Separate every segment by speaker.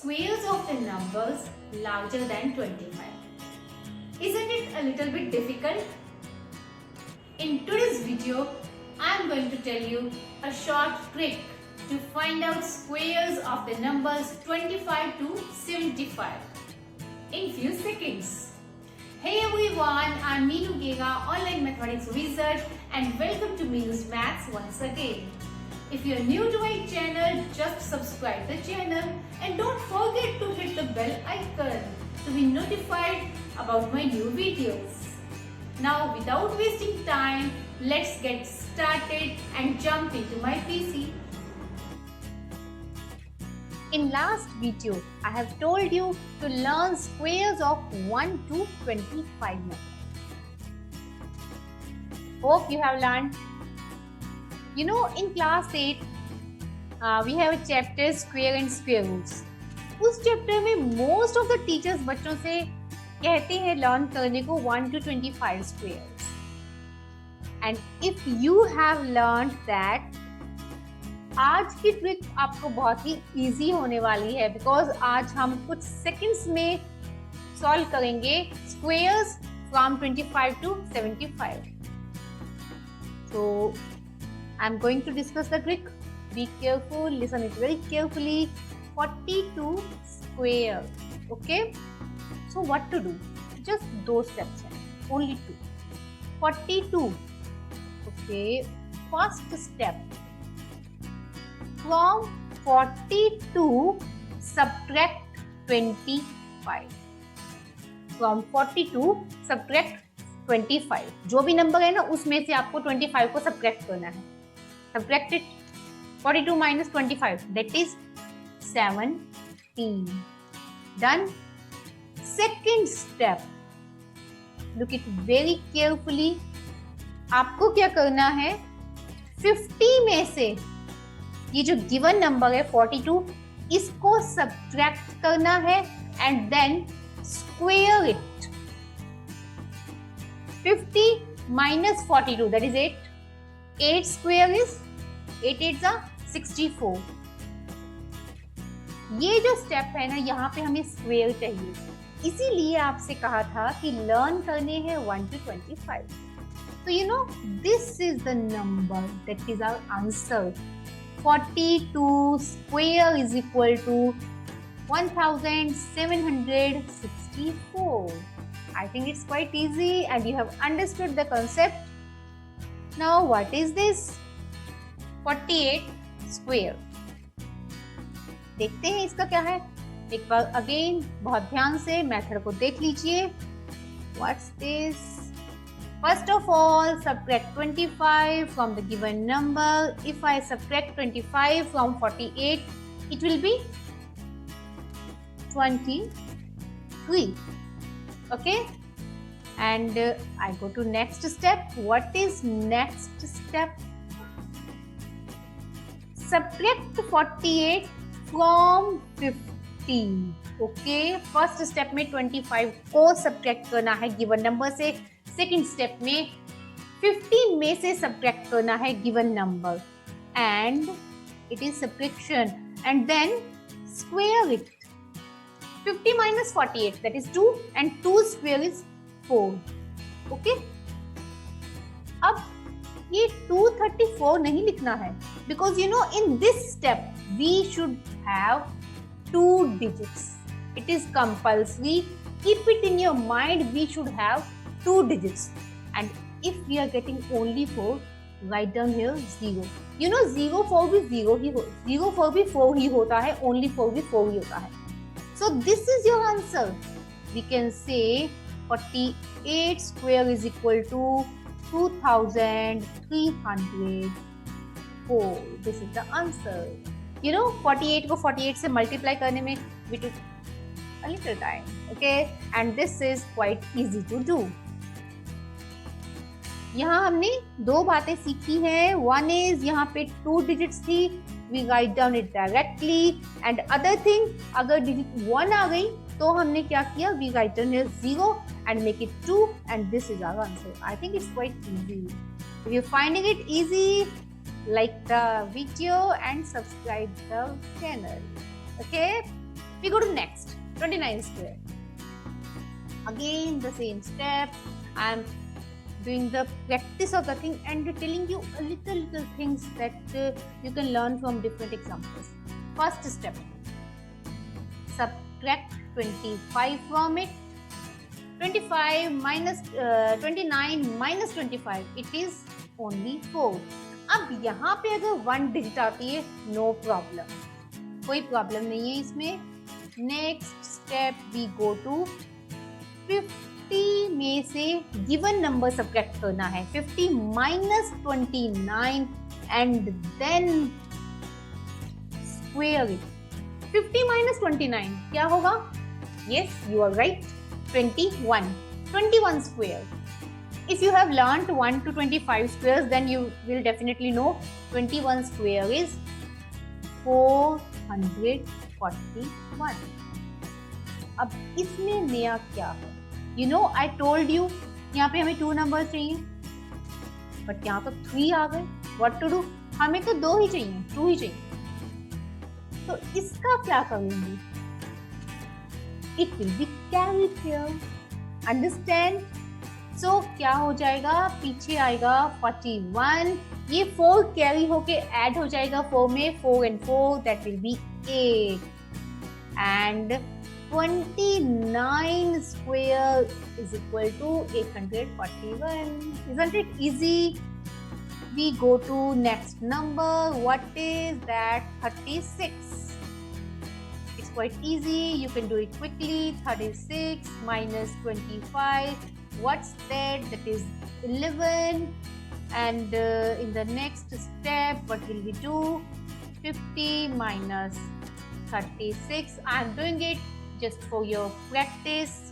Speaker 1: squares of the numbers larger than 25. Isn't it a little bit difficult? In today's video, I am going to tell you a short trick to find out squares of the numbers 25 to 75 in few seconds. Hey everyone, I am Meenu Gega, online mathematics wizard, and welcome to Meenu's Maths once again. If you are new to my channel, just subscribe the channel and don't forget to hit the bell icon to be notified about my new videos. Now without wasting time, let's get started and jump into my PC. In last video, I have told you to learn squares of 1 to 25 numbers. Hope you have learned. You know, in class 8, we have a chapter square and square roots. उस chapter में most of the teachers बच्चों से कहते हैं learn करने को 1 to 25 squares. And if you have learned that, आज की ट्रिक आपको बहुत ही इजी होने वाली है बिकॉज आज हम कुछ सेकंड्स में सॉल्व करेंगे squares from 25 to 75. So I am going to discuss the trick. Be careful, listen it very carefully. 42 square. Okay? So what to do? Just those steps हैं. Only two. 42. Okay. First step. From 42 subtract 25. From 42 subtract 25. जो भी number है ना उसमें से आपको 25 को subtract करना है. Subtract it. 42 minus 25, that is 17. Done. Second step. Look it very carefully. आपको क्या करना है? 50 में से ये जो गिवन नंबर है 42, इसको सब्ट्रैक्ट करना है and then square it. 50 minus 42, that is 8. 8 square is 8 8s are 64. ये जो स्टेप है ना यहाँ पे हमें स्क्वेयर चाहिए, इसीलिए आपसे कहा था कि लर्न करने हैं 1 to 25. So you know this is the number that is our answer. 42 square is equal to 1764. I think it's quite easy and you have understood the concept. Now what is this? 48 square. देखते हैं इसका क्या है. एक बार again बहुत ध्यान से method को देख लीजिए. What's this? First of all, subtract 25 from the given number. If I subtract 25 from 48, it will be 23. Okay? And I go to next step. What is next step? Subtract 48 from 50. Okay, first step में 25 को subtract करना है given number से. Second step में 50 में से subtract करना है given number. And it is subtraction. And then square it. 50 minus 48, that is 2, and 2 square is 4. Okay? अब ये 234 नहीं लिखना है because you know in this step we should have 2 digits. It is compulsory. Keep it in your mind. We should have 2 digits. And if we are getting only 4, write down here 0. You know 0 4 भी 0 ही हो, 0 4 भी 4 ही होता है, only 4 भी 4 ही होता है. So this is your answer. We can say 48 square is equal to 2304. This is the answer. You know 48 को 48 से multiply करने में we took a little time. Okay, and this is quite easy to do. यहाँ हमने दो बातें सीखी हैं. One is यहाँ पे 2 digits थी, we write down it directly. And other thing, अगर digit 1 आ गई तो हमने क्या किया? We write down here 0 and make it 2, and this is our answer. I think it's quite easy. If you're finding it easy, like the video and subscribe the channel. Okay? We go to next, 29 square. Again the same step. I am doing the practice of the thing and telling you a little things that you can learn from different examples. First step, subtract 25 from it. 25 minus 29 minus 25, it is only 4. अब यहाँ पे अगर 1 digit आती है, no problem, कोई problem नहीं है इसमें. Next step, we go to 50 में से गिवन नंबर सब्ट्रैक्ट करना है. 50 minus 29 and then square it. 50 minus 29 क्या होगा? Yes, you are right, 21 square. If you have learned 1 to 25 squares, then you will definitely know 21 square is 441. अब इसमें नया क्या है? You know, I told you, यहाँ पे हमें 2 नंबर चाहिए, बट यहाँ तो 3 आ गए. What to do? हमें तो 2 ही चाहिए, 2 ही चाहिए. तो इसका क्या करेंगे? It will be carried here. Understand? So क्या हो जाएगा? पीछे आएगा 41. ये 4 कैरी होके ऐड हो जाएगा 4 में. 4 and 4, that will be 8. And 29 square is equal to 841. Isn't it easy? We go to next number. What is that? 36. Quite easy, you can do it quickly. 36 minus 25, what's that? That is 11. And in the next step, what will we do? 50 minus 36. I am doing it just for your practice.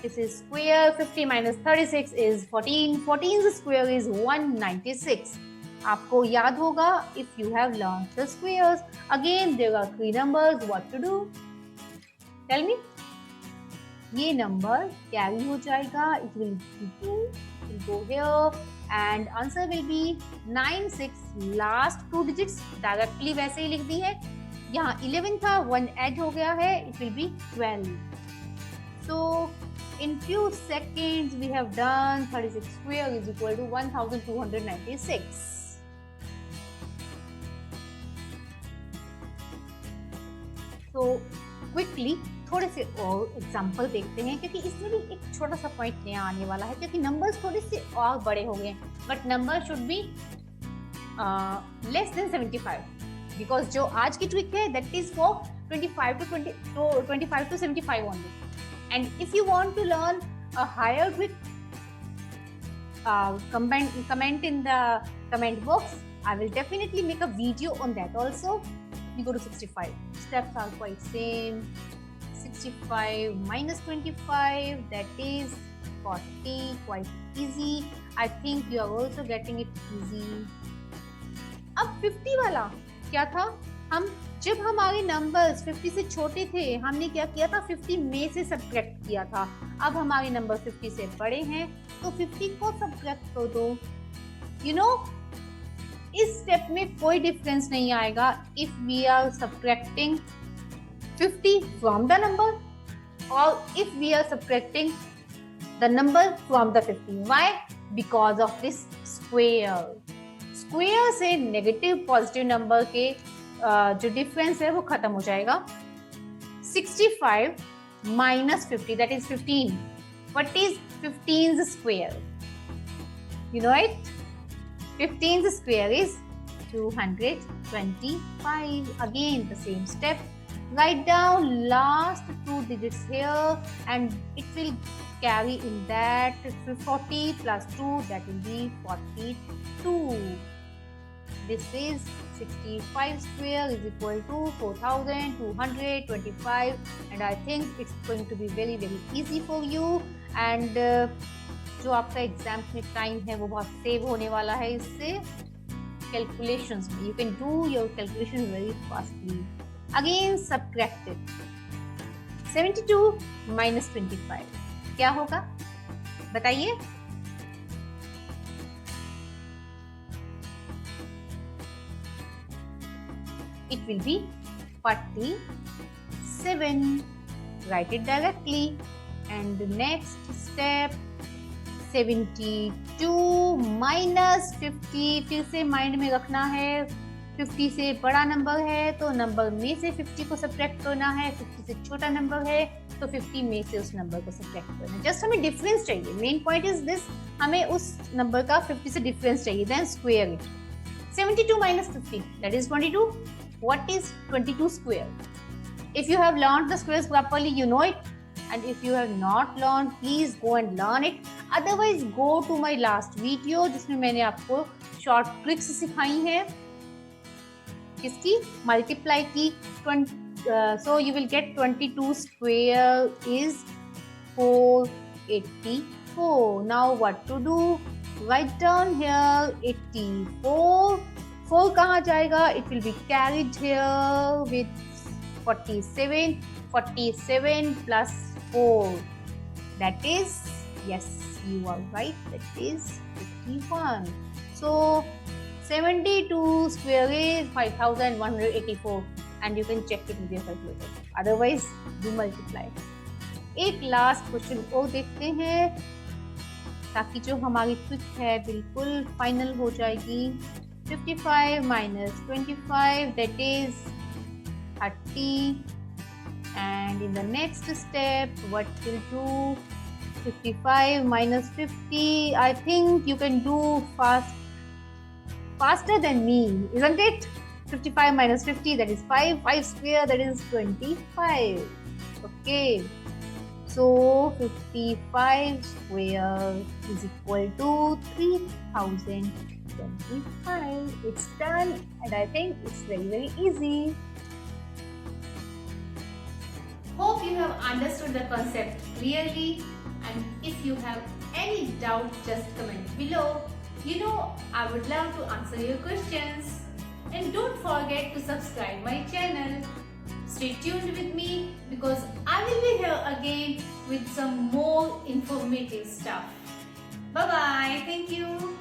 Speaker 1: This is square. 50 minus 36 is 14. 14's square is 196. आपको याद होगा if you have learned the squares. Again there are 3 numbers. What to do? Tell me. ये number carry हो जाएगा. It will go here and answer will be 96. Last 2 digits directly वैसे ही लिख दी है. यहाँ 11 था, 1 add हो गया है. It will be 12. So in few seconds we have done 36 square is equal to 1296. तो क्विकली थोड़े से और एग्जाम्पल देखते हैं, क्योंकि इसमें भी एक छोटा सा पॉइंट नया आने वाला है, क्योंकि नंबर्स थोड़े से और बड़े हो गए, but number should be less than 75, because जो आज की ट्रिक है that is for 25 to 75 only. And if you want to learn a higher trick, comment in the comment box. I will definitely make a video on that also. We go to 65. Steps are quite same. 65 minus 25, that is 40. Quite easy. I think you are also getting it easy. अब 50 वाला क्या था? हम जब हमारे numbers 50 से छोटे थे, हमने क्या किया था? 50 में से सब्ट्रैक्ट किया था. अब हमारे नंबर 50 से बड़े हैं, तो 50 को सब्ट्रैक्ट कर दो. You know, इस स्टेप में कोई डिफरेंस नहीं आएगा if we are subtracting 50 from the number or if we are subtracting the number from the 50. Why? Because of this square. Square से नेगेटिव पॉजिटिव नंबर के जो डिफरेंस है वो खत्म हो जाएगा. 65 minus 50, that is 15. What is 15's square? You know it? 15's square is 225. Again the same step. Write down last 2 digits here and it will carry in that. 40 plus 2, that will be 42. This is 65 square is equal to 4225, and I think it's going to be very easy for you. And जो आपका exam में time है वो बहुत save होने वाला है इससे. कैलकुलेशंस में you can do your calculation very fastly. Again subtract it. 72 minus 25 क्या होगा बताइए? It will be 47. 47. Write it directly. And the next step, 72 minus 50. फिर से माइंड में रखना है, 50 से बड़ा नंबर है तो नंबर में से 50 को सब्ट्रैक्ट करना है, 50 से छोटा नंबर है तो 50 में से उस नंबर को सब्ट्रैक्ट करना है. जस्ट हमें डिफरेंस चाहिए. मेन पॉइंट इज दिस, हमें उस नंबर का 50 से डिफरेंस चाहिए. Then square it. 72 minus 50, that is 22. What is 22 square? If you have learned the squares properly, you know it. And if you have not learned, please go and learn it. Otherwise, go to my last video जिसमें मैंने आपको short tricks सिखाई हैं. किसकी? Multiply की. So you will get 22 square is 484. Now what to do? Write down here 84. 4 कहाँ जाएगा? It will be carried here with 47. 47 plus 4. That is, yes, you are right. That is 51. So 72 square is 5184. And you can check it with your calculator. Otherwise, do multiply. एक last question और देखते हैं ताकि जो हमारी trick है बिल्कुल final हो जाएगी. 55 minus 25, that is 30. And in the next step, what we'll do? 55 minus 50. I think you can do faster than me, isn't it? 55 minus 50, that is 5. 5 square, that is 25. Okay. So 55 square is equal to 3025. It's done, and I think it's very easy. Hope you have understood the concept clearly, and if you have any doubt, just comment below. You know, I would love to answer your questions. And don't forget to subscribe my channel. Stay tuned with me because I will be here again with some more informative stuff. Bye bye. Thank you.